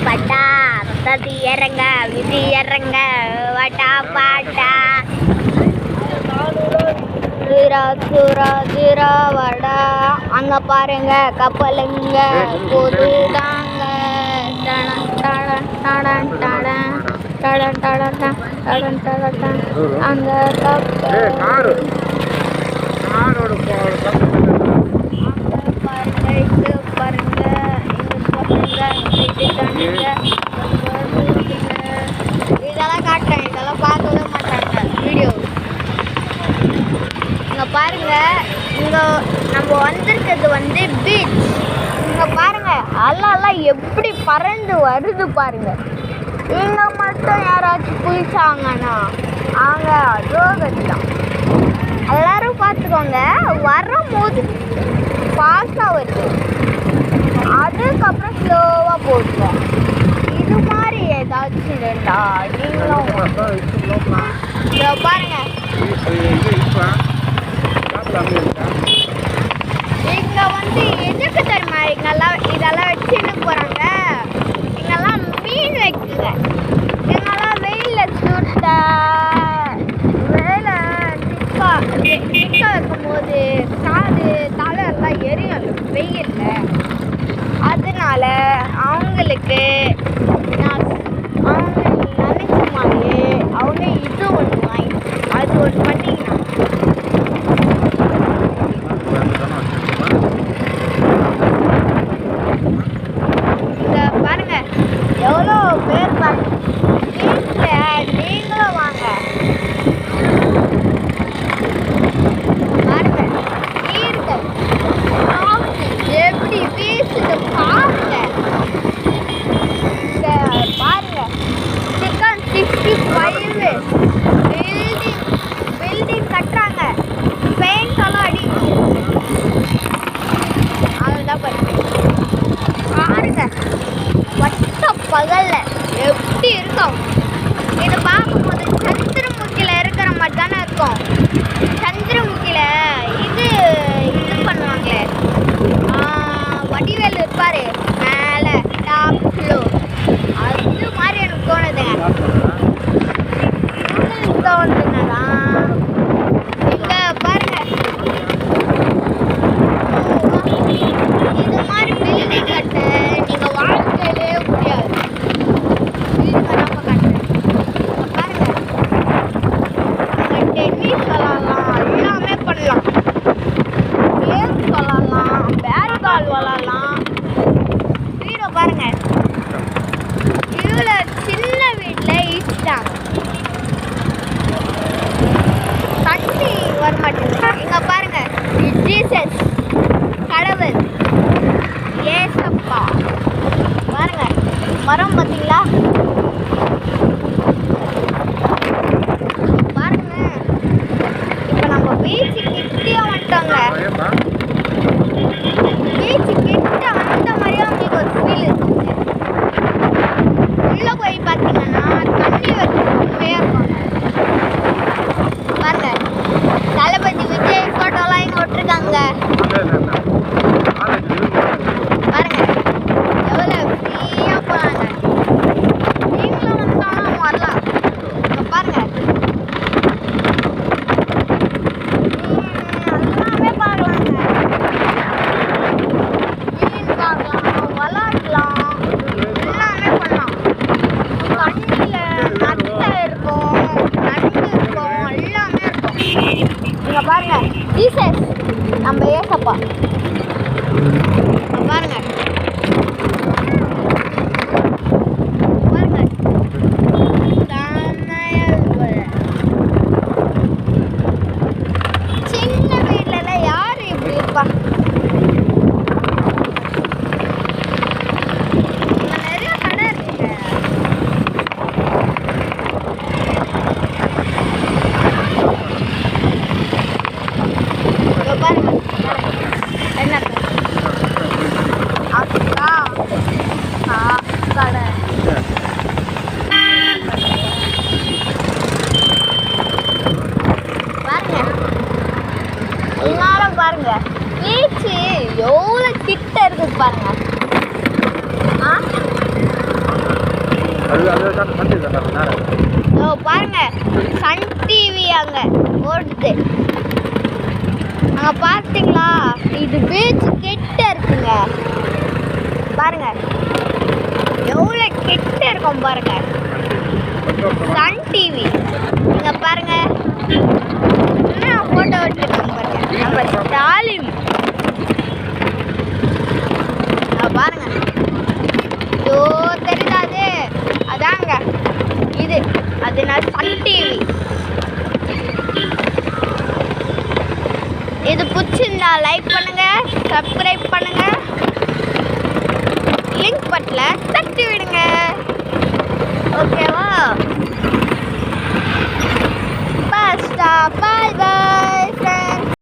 பட்டா ததி இறங்க விதி இறங்க வட்டா பாட்டா வடா அங்க பாருங்க கப்பலுங்க போதுதாங்க அந்த கப்பல் இதெல்லாம் காட்டுறேன், இதெல்லாம் பார்க்கவே மாட்டாங்க வீடியோ. இங்க பாருங்க, இங்க நம்ம வந்திருக்கிறது வந்து பீச். இங்க பாருங்க அல்லாம் எப்படி பறந்து வருது பாருங்க. இங்க மட்டும் யாராச்சும் குளிச்சாங்கன்னா அவங்க ரோகத்தான். எல்லாரும் பார்த்துக்கோங்க, வரும்போது ஃபாஸ்ட்டாக வருது, அதுக்கப்புறம் ஸ்லோவாக போடுவோம். இது மாதிரி ஏதாச்சும் இருந்தா நீங்களும் பாருங்க. இங்க வந்து எதுக்கு தெரியுமா இதெல்லாம் வச்சுன்னு போறாங்க? இங்கெல்லாம் மீன் வைக்குங்க. இங்கெல்லாம் வெயில சுட்ட வேலை நிற்க வைக்கும்போது காது தலை எல்லாம் எரியும் வெயில்ல. அதனால அவங்களுக்கு அவங்க நினைச்ச மாதிரியே அவங்க இது ஒன்று வாங்கி அது ஒன்று பண்ணிங்கன்னா இங்க பாருங்க எவ்வளோ பேர் பாருங்க. வீட்டில் நீங்களும் வாங்க பாருங்க. நீர்கள் எப்படி வீசுது பாருங்க. இங்க பாருங்க சிக்கன் 65 பில்டிங் கட்டுறாங்க. பெயிண்ட் எல்லாம் அடிக்கும். அதுதான் பாருங்க வட்ட பகல்ல எப்படி இருக்கும். இதை பார்க்கும்போது சந்திரமுகில இருக்கிற மாதிரி தானே இருக்கும். சந்திரமுகில இது பண்ணுவாங்களே, வடிவேல் இருப்பாரு மேலே டாப் ஃப்ளோர், அது மாதிரி எனக்கு தோணுதுங்க. தோணுதுன்னா இங்க பாருங்க இது மாதிரி பில்டிங் கட்ட நீங்க வாழ்க்கையிலே முடியாது. வீடு வராம கட்டுறேன் பாருங்க. டென்னிஸ் விளாடலாம், எல்லாமே பண்ணலாம். கேம்ஸ் விளாடலாம், பேட் பால் விளாடலாம். வீடை பாருங்க இவ்வளோ சின்ன வீட்டில் ஈஸ்டாங்க. தண்ணி வரமாட்டேங்குது. இங்க பாருங்க ஜீசஸ் கடவுள் ஏசப்பா பாருங்க. மரம் பார்த்தீங்களா? பாருங்க இப்போ நம்ம பீச்சு கிட்டே வந்துட்டோங்க. பீச்சு கிட்ட வந்த மாதிரியே உங்களுக்கு ஒரு ஃபீல் இருக்குங்க. உள்ள போய் பார்த்தீங்கன்னா தண்ணி வந்து உண்மையாக இருக்கும். பாருங்க தளபதி விஜய் ஃபோட்டோலாம் இங்கே விட்டுருக்காங்க. பாருங்க எவ்வளோ ஃப்ரீயாக போகிறாங்க. நீங்களும் வந்தாலும் வரலாம். பாருங்க எல்லாமே பார்க்கலாங்க. மீன் பார்க்கலாம், விளாடலாம், எல்லாமே பண்ணலாம். தண்ணியில் நத்தை இருக்கும், நண்டு இருக்கும், எல்லாமே இருக்கும். இங்கே பாருங்க ஜீசஸ் நம்ம ஏசப்பா பாருங்க. பாருங்க சின்ன வீட்டுல யாரு இப்படி இருப்பா? நிறைய கடை இருக்குங்க. பாருங்க என்ன எல்லாரும் பாருங்க பீச்சு எவ்வளோ கிட்ட இருக்குது பாருங்க. பாருங்க சன் டிவி அங்க ஓடுது. அங்க பார்த்தீங்களா? இது பீச் கிட்ட இருக்குங்க. பாருங்க எவ்வளோ கிட்ட இருக்கும் பாருங்க. சன் டிவி இங்க பாருங்க. என்ன போட்டோ எடுத்துருக்கோம் பாருங்க. நம்ம ஸ்டாலின் பாருங்க. ஐயோ தெரியாது. அதாங்க இது அதனால சன் டிவி. இது பிடிச்சிருந்தா லைக் பண்ணுங்க, சப்ஸ்கிரைப் பண்ணுங்க, லிங்க் பட்டல தட்டி விடுங்க. ஓகேவா? பாஸ்டா பாய் பாய்.